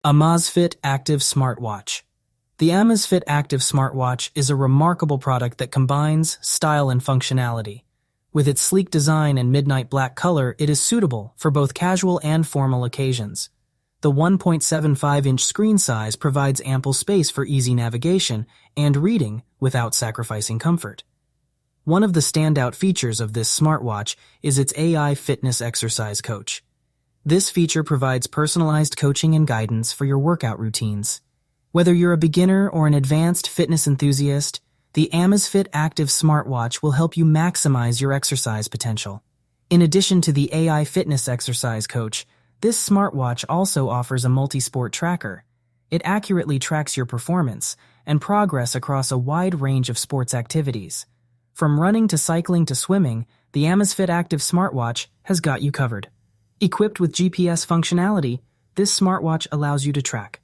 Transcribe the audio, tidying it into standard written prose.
Amazfit Active Smartwatch. The Amazfit Active Smartwatch is a remarkable product that combines style and functionality. With its sleek design and midnight black color, it is suitable for both casual and formal occasions. The 1.75-inch screen size provides ample space for easy navigation and reading without sacrificing comfort. One of the standout features of this smartwatch is its AI fitness exercise coach. This feature provides personalized coaching and guidance for your workout routines. Whether you're a beginner or an advanced fitness enthusiast, the Amazfit Active Smartwatch will help you maximize your exercise potential. In addition to the AI fitness exercise coach, this smartwatch also offers a multi-sport tracker. It accurately tracks your performance and progress across a wide range of sports activities. From running to cycling to swimming, the Amazfit Active Smartwatch has got you covered. Equipped with GPS functionality, this smartwatch allows you to track